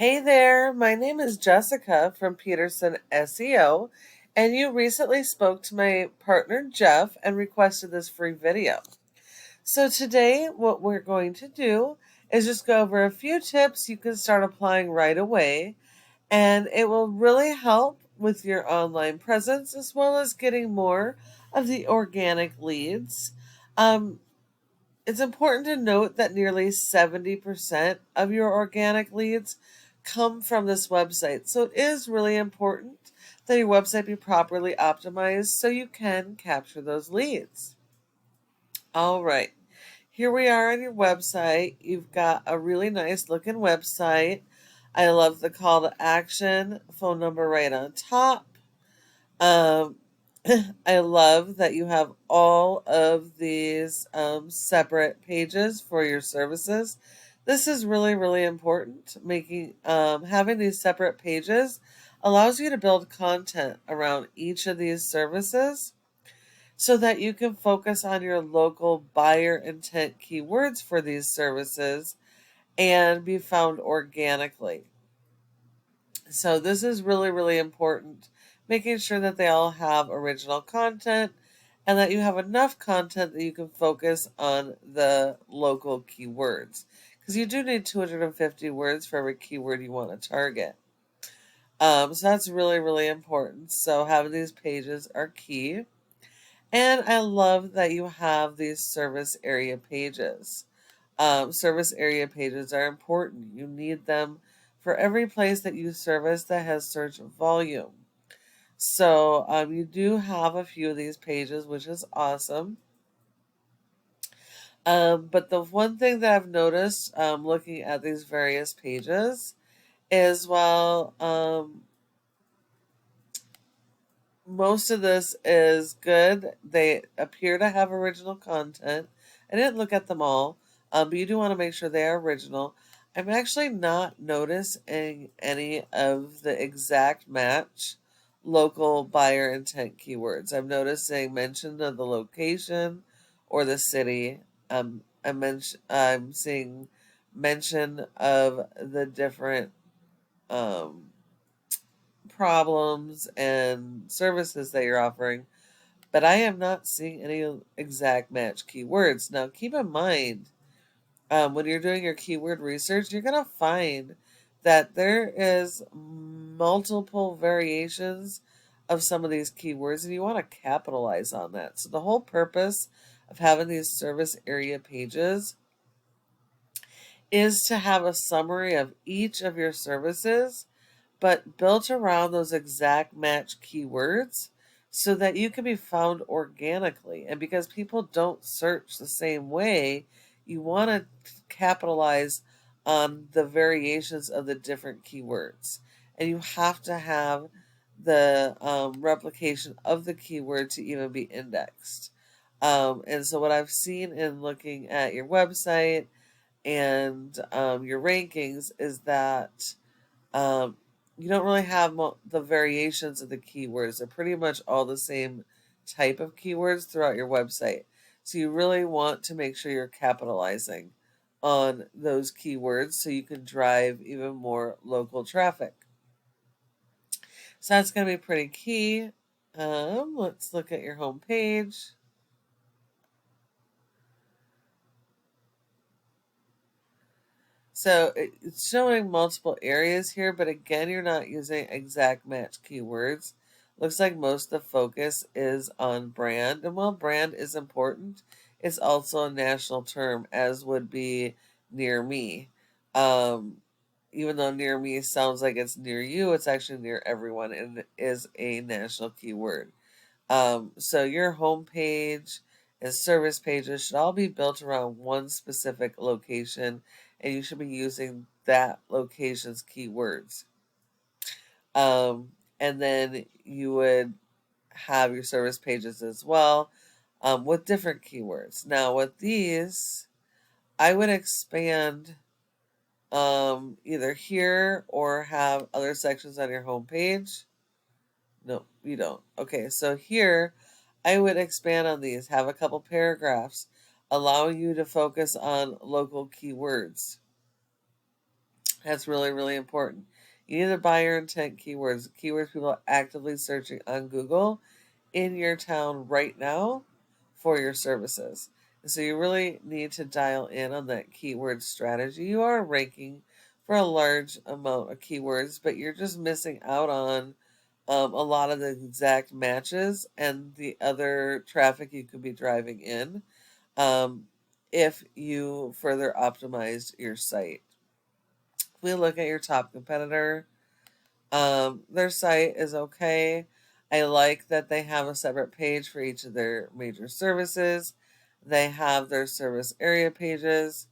Hey there, my name is Jessica from Peterson SEO, and you recently spoke to my partner Jeff and requested this free video. So today, what we're going to do is just go over a few tips you can start applying right away, and it will really help with your online presence as well as getting more of the organic leads. Um, it's important to note that nearly 70% of your organic leads come from this website. So it is really important that your website be properly optimized so you can capture those leads. All right, here we are on your website. You've got a really nice looking website. I love the call to action, phone number right on top. Um, I love that you have all of these separate pages for your services. This is really, really important. Having these separate pages allows you to build content around each of these services so that you can focus on your local buyer intent keywords for these services and be found organically. So this is really, really important, making sure that they all have original content and that you have enough content that you can focus on the local keywords. Because you do need 250 words for every keyword you want to target. So that's really, really important. So having these pages are key. And I love that you have these service area pages. Service area pages are important. You need them for every place that you service that has search volume. So you do have a few of these pages, which is awesome. But the one thing that I've noticed looking at these various pages is most of this is good. They appear to have original content. I didn't look at them all, but you do want to make sure they are original. I'm actually not noticing any of the exact match local buyer intent keywords. I'm noticing mention of the location or the city. I'm seeing mention of the different um, problems and services that you're offering, but I am not seeing any exact match keywords. Now, keep in mind, when you're doing your keyword research, you're going to find that there is multiple variations of some of these keywords, and you want to capitalize on that. So the whole purpose of having these service area pages is to have a summary of each of your services but built around those exact match keywords so that you can be found organically. And because people don't search the same way, you want to capitalize on the variations of the different keywords. And you have to have the replication of the keyword to even be indexed. And so, what I've seen in looking at your website and your rankings is that um, you don't really have the variations of the keywords. They're pretty much all the same type of keywords throughout your website. So you really want to make sure you're capitalizing on those keywords so you can drive even more local traffic. So that's going to be pretty key. Let's look at your home page. So it's showing multiple areas here, but again, you're not using exact match keywords. Looks like most of the focus is on brand. And while brand is important, it's also a national term, as would be near me. Um, Even though near me sounds like it's near you, it's actually near everyone and is a national keyword. So your home page and service pages should all be built around one specific location, and you should be using that location's keywords. And then you would have your service pages as well with different keywords. Now, with these, I would expand either here or have other sections on your home page. No, you don't. Okay, so here I would expand on these, have a couple paragraphs, allowing you to focus on local keywords. That's really, really important. You need to buy your intent keywords, keywords people are actively searching on Google in your town right now for your services. And so you really need to dial in on that keyword strategy. You are ranking for a large amount of keywords, but you're just missing out on a lot of the exact matches and the other traffic you could be driving in um, if you further optimized your site. If we look at your top competitor, their site is okay. I like that they have a separate page for each of their major services. They have their service area pages.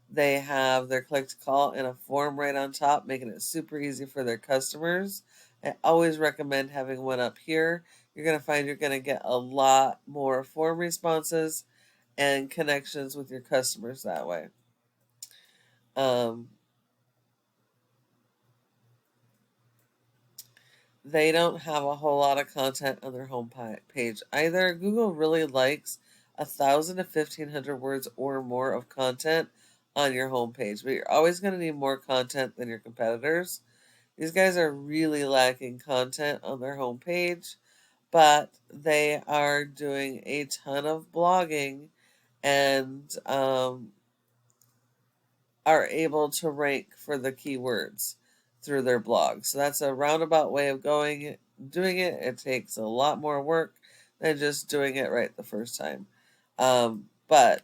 They have their click to call and a form right on top, making it super easy for their customers. I always recommend having one up here. You're going to find you're going to get a lot more form responses and connections with your customers that way. Um, They don't have a whole lot of content on their home page either. Google really likes 1,000 to 1,500 words or more of content on your homepage, but you're always going to need more content than your competitors. These guys are really lacking content on their homepage, but they are doing a ton of blogging and are able to rank for the keywords through their blog. So that's a roundabout way of doing it. It takes a lot more work than just doing it right the first time. But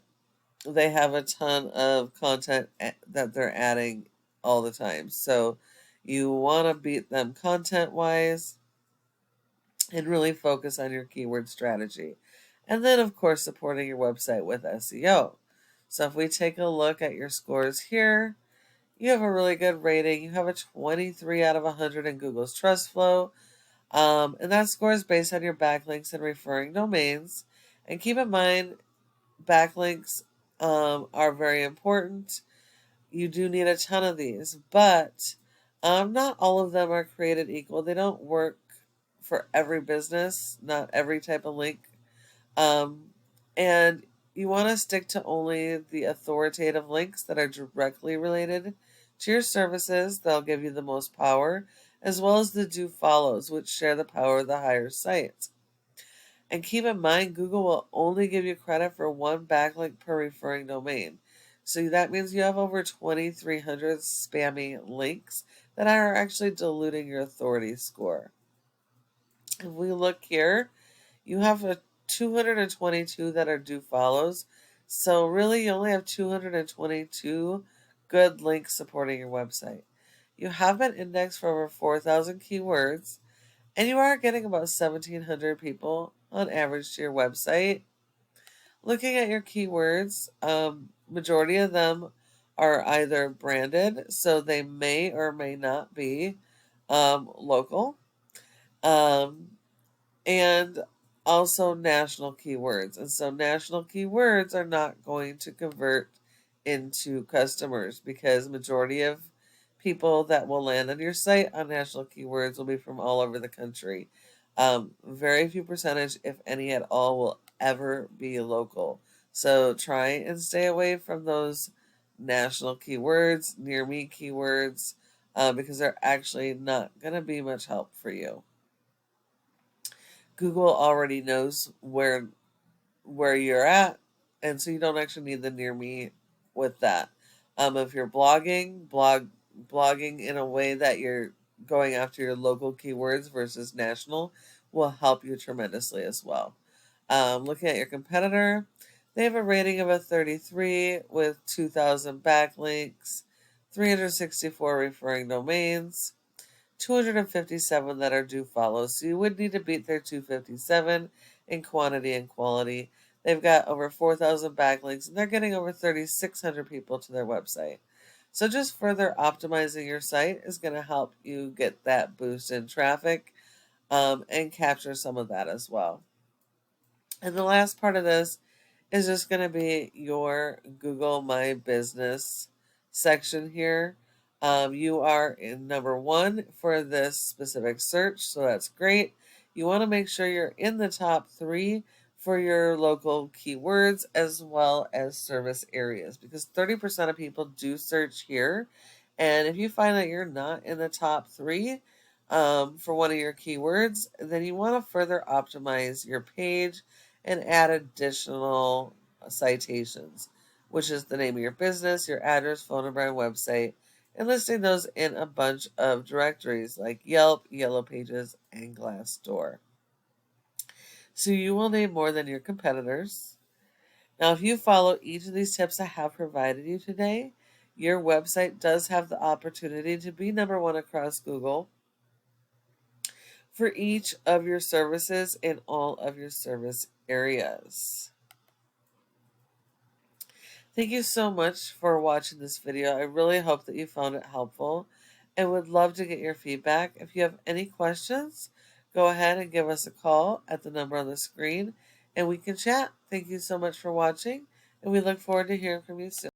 they have a ton of content that they're adding all the time. So you want to beat them content wise and really focus on your keyword strategy. And then, of course, supporting your website with SEO. So if we take a look at your scores here, you have a really good rating. You have a 23 out of 100 in Google's Trust Flow. And that score is based on your backlinks and referring domains. And keep in mind, backlinks are very important. You do need a ton of these, but not all of them are created equal. They don't work for every business, not every type of link. Um, and you want to stick to only the authoritative links that are directly related to your services. They'll give you the most power, as well as the do follows, which share the power of the higher sites. And keep in mind, Google will only give you credit for one backlink per referring domain. So that means you have over 2,300 spammy links that are actually diluting your authority score. If we look here, you have a 222 that are do follows. So really you only have 222 good links supporting your website. You have been indexed for over 4,000 keywords, and you are getting about 1,700 people on average to your website. Looking at your keywords, majority of them are either branded, so they may or may not be local. Um, and also national keywords. And so national keywords are not going to convert into customers because majority of people that will land on your site on national keywords will be from all over the country. Very few percentage, if any at all, will ever be local. So try and stay away from those national keywords, near me keywords, because they're actually not going to be much help for you. Google already knows where you're at, and so you don't actually need the near me with that. If you're blogging in a way that you're going after your local keywords versus national will help you tremendously as well. Looking at your competitor, they have a rating of a 33 with 2,000 backlinks, 364 referring domains, 257 that are do follow. So you would need to beat their 257 in quantity and quality. They've got over 4,000 backlinks and they're getting over 3,600 people to their website. So just further optimizing your site is going to help you get that boost in traffic and capture some of that as well. And the last part of this is just going to be your Google My Business section here. You are in number 1 for this specific search, so that's great. You want to make sure you're in the top 3 for your local keywords as well as service areas because 30% of people do search here And if you find that you're not in the top three for one of your keywords, then you want to further optimize your page and add additional citations, which is the name of your business, your address, phone number, and website, and listing those in a bunch of directories like Yelp, Yellow Pages, and Glassdoor. So you will name more than your competitors. Now, if you follow each of these tips I have provided you today, your website does have the opportunity to be number one across Google for each of your services in all of your service areas. Thank you so much for watching this video. I really hope that you found it helpful and would love to get your feedback. If you have any questions, go ahead and give us a call at the number on the screen and we can chat. Thank you so much for watching, and we look forward to hearing from you soon.